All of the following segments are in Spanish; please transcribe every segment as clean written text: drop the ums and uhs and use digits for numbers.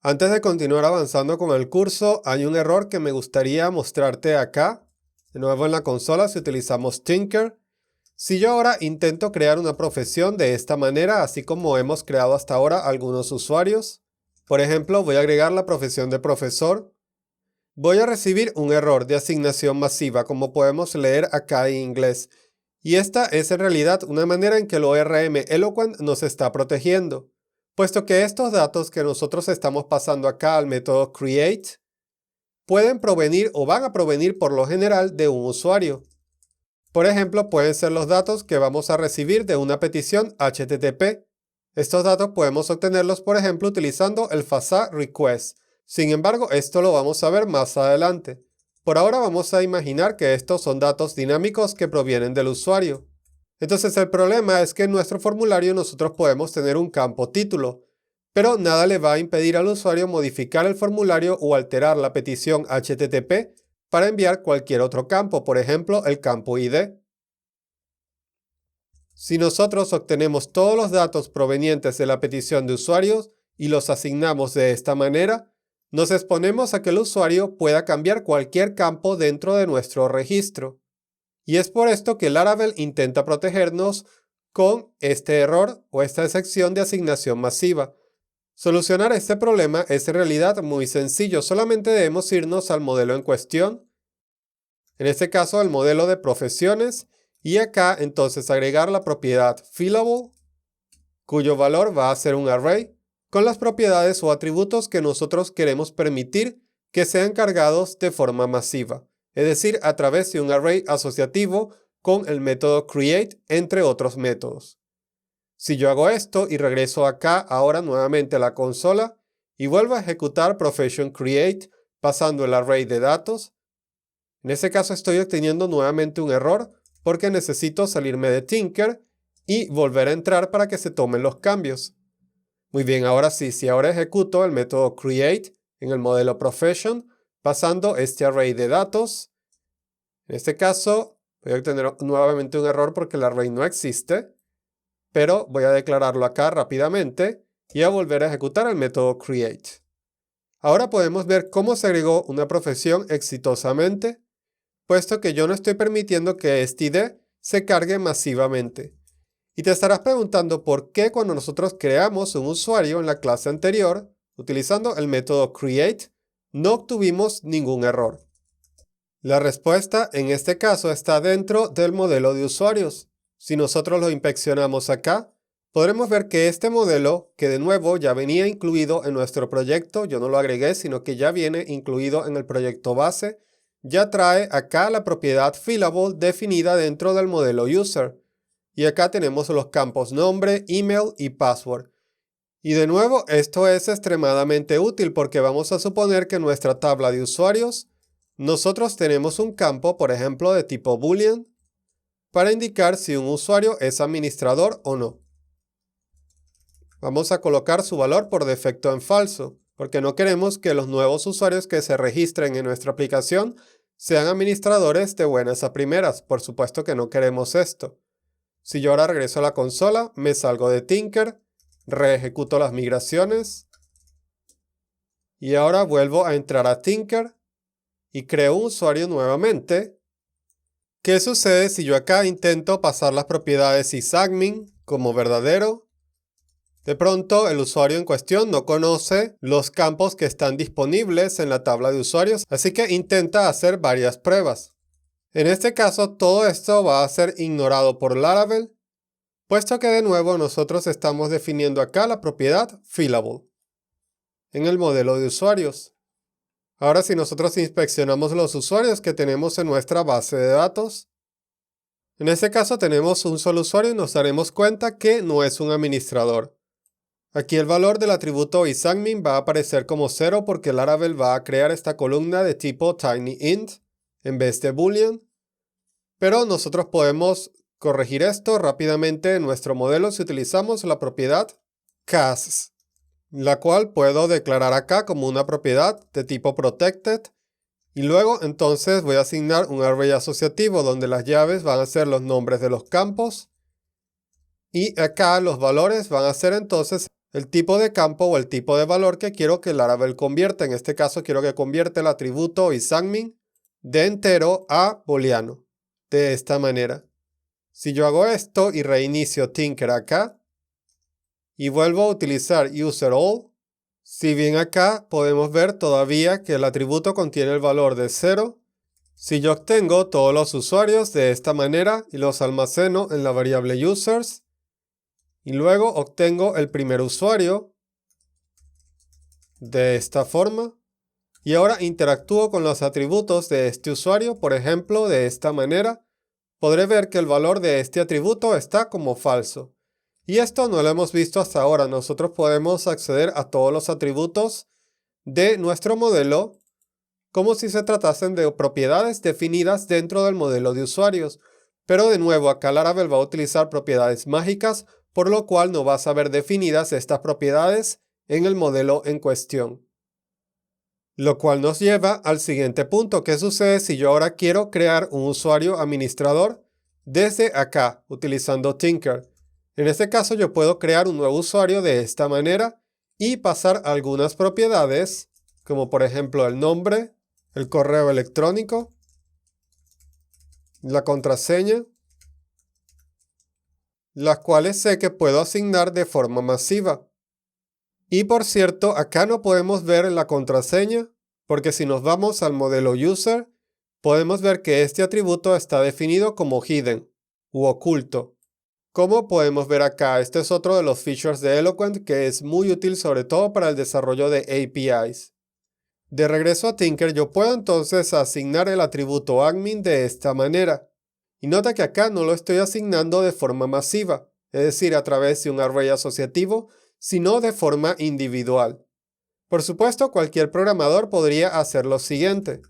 Antes de continuar avanzando con el curso, hay un error que me gustaría mostrarte acá. De nuevo en la consola si utilizamos Tinker. Si yo ahora intento crear una profesión de esta manera, así como hemos creado hasta ahora algunos usuarios. Por ejemplo, voy a agregar la profesión de profesor. Voy a recibir un error de asignación masiva, como podemos leer acá en inglés. Y esta es en realidad una manera en que el ORM Eloquent nos está protegiendo, puesto que estos datos que nosotros estamos pasando acá al método create pueden provenir o van a provenir por lo general de un usuario. Por ejemplo, pueden ser los datos que vamos a recibir de una petición HTTP. Estos datos podemos obtenerlos, por ejemplo, utilizando el FASA request. Sin embargo, esto lo vamos a ver más adelante. Por ahora vamos a imaginar que estos son datos dinámicos que provienen del usuario. Entonces el problema es que en nuestro formulario nosotros podemos tener un campo título, pero nada le va a impedir al usuario modificar el formulario o alterar la petición HTTP para enviar cualquier otro campo, por ejemplo el campo ID. Si nosotros obtenemos todos los datos provenientes de la petición de usuarios y los asignamos de esta manera, nos exponemos a que el usuario pueda cambiar cualquier campo dentro de nuestro registro. Y es por esto que Laravel intenta protegernos con este error o esta excepción de asignación masiva. Solucionar este problema es en realidad muy sencillo, solamente debemos irnos al modelo en cuestión, en este caso el modelo de profesiones, y acá entonces agregar la propiedad fillable, cuyo valor va a ser un array, con las propiedades o atributos que nosotros queremos permitir que sean cargados de forma masiva, es decir, a través de un array asociativo con el método create, entre otros métodos. Si yo hago esto y regreso acá ahora nuevamente a la consola y vuelvo a ejecutar profession create pasando el array de datos, en este caso estoy obteniendo nuevamente un error porque necesito salirme de Tinker y volver a entrar para que se tomen los cambios. Muy bien, ahora sí, si ahora ejecuto el método create en el modelo profession, pasando este array de datos, en este caso voy a obtener nuevamente un error porque el array no existe, pero voy a declararlo acá rápidamente y a volver a ejecutar el método create. Ahora podemos ver cómo se agregó una profesión exitosamente, puesto que yo no estoy permitiendo que este ID se cargue masivamente. Y te estarás preguntando por qué cuando nosotros creamos un usuario en la clase anterior, utilizando el método create, no obtuvimos ningún error. La respuesta en este caso está dentro del modelo de usuarios. Si nosotros lo inspeccionamos acá, podremos ver que este modelo, que de nuevo ya venía incluido en nuestro proyecto, yo no lo agregué, sino que ya viene incluido en el proyecto base, ya trae acá la propiedad fillable definida dentro del modelo user. Y acá tenemos los campos nombre, email y password. Y de nuevo, esto es extremadamente útil porque vamos a suponer que en nuestra tabla de usuarios nosotros tenemos un campo, por ejemplo, de tipo boolean, para indicar si un usuario es administrador o no. Vamos a colocar su valor por defecto en falso, porque no queremos que los nuevos usuarios que se registren en nuestra aplicación sean administradores de buenas a primeras. Por supuesto que no queremos esto. Si yo ahora regreso a la consola, me salgo de Tinker, reejecuto las migraciones y ahora vuelvo a entrar a Tinker y creo un usuario nuevamente. ¿Qué sucede si yo acá intento pasar las propiedades sysadmin como verdadero? De pronto el usuario en cuestión no conoce los campos que están disponibles en la tabla de usuarios, así que intenta hacer varias pruebas. En este caso todo esto va a ser ignorado por Laravel, puesto que de nuevo nosotros estamos definiendo acá la propiedad fillable en el modelo de usuarios. Ahora si nosotros inspeccionamos los usuarios que tenemos en nuestra base de datos, en este caso tenemos un solo usuario y nos daremos cuenta que no es un administrador. Aquí el valor del atributo isAdmin va a aparecer como 0 porque Laravel va a crear esta columna de tipo tinyInt en vez de boolean, pero nosotros podemos corregir esto rápidamente en nuestro modelo si utilizamos la propiedad casts, la cual puedo declarar acá como una propiedad de tipo protected y luego entonces voy a asignar un array asociativo donde las llaves van a ser los nombres de los campos y acá los valores van a ser entonces el tipo de campo o el tipo de valor que quiero que Laravel convierta. En este caso quiero que convierta el atributo isAdmin de entero a booleano. De esta manera. Si yo hago esto y reinicio Tinker acá y vuelvo a utilizar userAll, si bien acá podemos ver todavía que el atributo contiene el valor de 0, si yo obtengo todos los usuarios de esta manera y los almaceno en la variable users, y luego obtengo el primer usuario de esta forma, y ahora interactúo con los atributos de este usuario, por ejemplo, de esta manera, podré ver que el valor de este atributo está como falso. Y esto no lo hemos visto hasta ahora. Nosotros podemos acceder a todos los atributos de nuestro modelo como si se tratasen de propiedades definidas dentro del modelo de usuarios. Pero de nuevo, acá Laravel va a utilizar propiedades mágicas, por lo cual no vas a ver definidas estas propiedades en el modelo en cuestión. Lo cual nos lleva al siguiente punto. ¿Qué sucede si yo ahora quiero crear un usuario administrador desde acá, utilizando Tinker? En este caso yo puedo crear un nuevo usuario de esta manera y pasar algunas propiedades, como por ejemplo el nombre, el correo electrónico, la contraseña, las cuales sé que puedo asignar de forma masiva. Y por cierto, acá no podemos ver la contraseña, porque si nos vamos al modelo user, podemos ver que este atributo está definido como hidden u oculto. Como podemos ver acá, este es otro de los features de Eloquent que es muy útil sobre todo para el desarrollo de APIs. De regreso a Tinker, yo puedo entonces asignar el atributo admin de esta manera. Y nota que acá no lo estoy asignando de forma masiva, es decir, a través de un array asociativo, sino de forma individual. Por supuesto, cualquier programador podría hacer lo siguiente.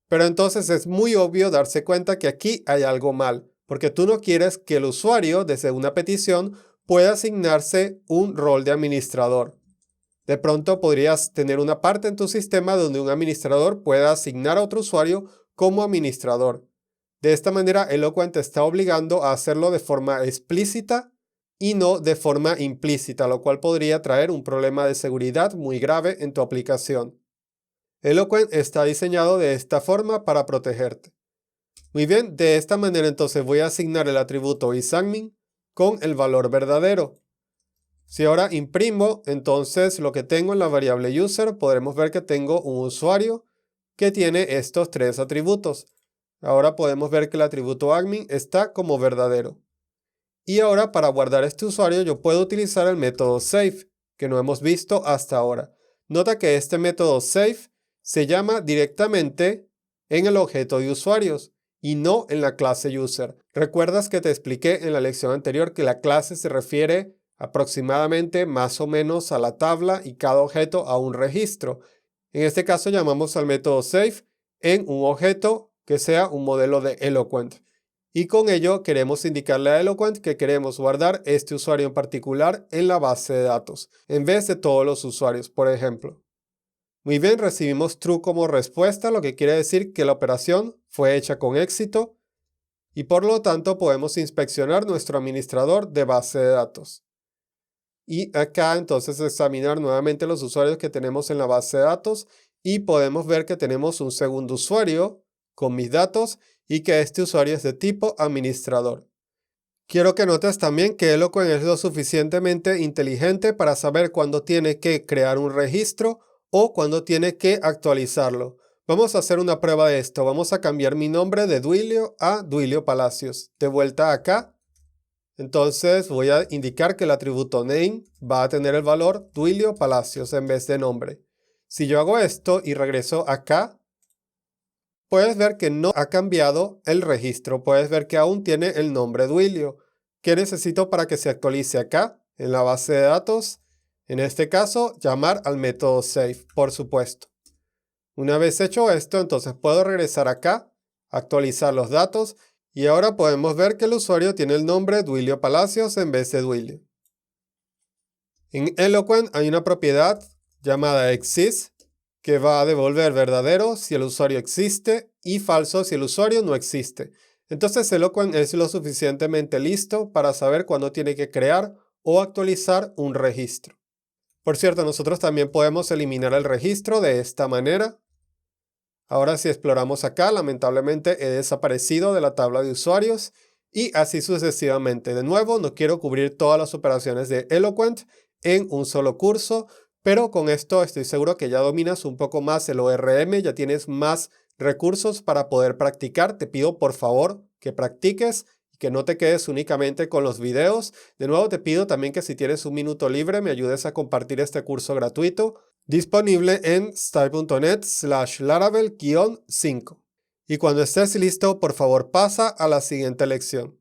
Pero entonces es muy obvio darse cuenta que aquí hay algo mal, porque tú no quieres que el usuario, desde una petición, pueda asignarse un rol de administrador. De pronto podrías tener una parte en tu sistema donde un administrador pueda asignar a otro usuario como administrador. De esta manera, Eloquent te está obligando a hacerlo de forma explícita y no de forma implícita, lo cual podría traer un problema de seguridad muy grave en tu aplicación. Eloquent está diseñado de esta forma para protegerte. Muy bien, de esta manera entonces voy a asignar el atributo isAdmin con el valor verdadero. Si ahora imprimo, entonces lo que tengo en la variable user, podremos ver que tengo un usuario que tiene estos tres atributos. Ahora podemos ver que el atributo admin está como verdadero. Y ahora para guardar este usuario yo puedo utilizar el método save, que no hemos visto hasta ahora. Nota que este método save se llama directamente en el objeto de usuarios y no en la clase user. ¿Recuerdas que te expliqué en la lección anterior que la clase se refiere aproximadamente más o menos a la tabla y cada objeto a un registro? En este caso llamamos al método save en un objeto que sea un modelo de Eloquent. Y con ello queremos indicarle a Eloquent que queremos guardar este usuario en particular en la base de datos, en vez de todos los usuarios, por ejemplo. Muy bien, recibimos true como respuesta, lo que quiere decir que la operación fue hecha con éxito y por lo tanto podemos inspeccionar nuestro administrador de base de datos. Y acá entonces examinar nuevamente los usuarios que tenemos en la base de datos y podemos ver que tenemos un segundo usuario con mis datos y que este usuario es de tipo administrador. Quiero que notes también que Eloquent es lo suficientemente inteligente para saber cuándo tiene que crear un registro o cuándo tiene que actualizarlo. Vamos a hacer una prueba de esto. Vamos a cambiar mi nombre de Duilio a Duilio Palacios. De vuelta acá. Entonces voy a indicar que el atributo name va a tener el valor Duilio Palacios en vez de nombre. Si yo hago esto y regreso acá, puedes ver que no ha cambiado el registro. Puedes ver que aún tiene el nombre Duilio. ¿Qué necesito para que se actualice acá? En la base de datos. En este caso, llamar al método save, por supuesto. Una vez hecho esto, entonces puedo regresar acá, actualizar los datos y ahora podemos ver que el usuario tiene el nombre Duilio Palacios en vez de Duilio. En Eloquent hay una propiedad llamada exist que va a devolver verdadero si el usuario existe y falso si el usuario no existe. Entonces Eloquent es lo suficientemente listo para saber cuándo tiene que crear o actualizar un registro. Por cierto, nosotros también podemos eliminar el registro de esta manera. Ahora si exploramos acá, lamentablemente he desaparecido de la tabla de usuarios y así sucesivamente. De nuevo, no quiero cubrir todas las operaciones de Eloquent en un solo curso, pero con esto estoy seguro que ya dominas un poco más el ORM, ya tienes más recursos para poder practicar. Te pido por favor que practiques y que no te quedes únicamente con los videos. De nuevo te pido también que si tienes un minuto libre me ayudes a compartir este curso gratuito disponible en style.net/laravel-5. Y cuando estés listo, por favor pasa a la siguiente lección.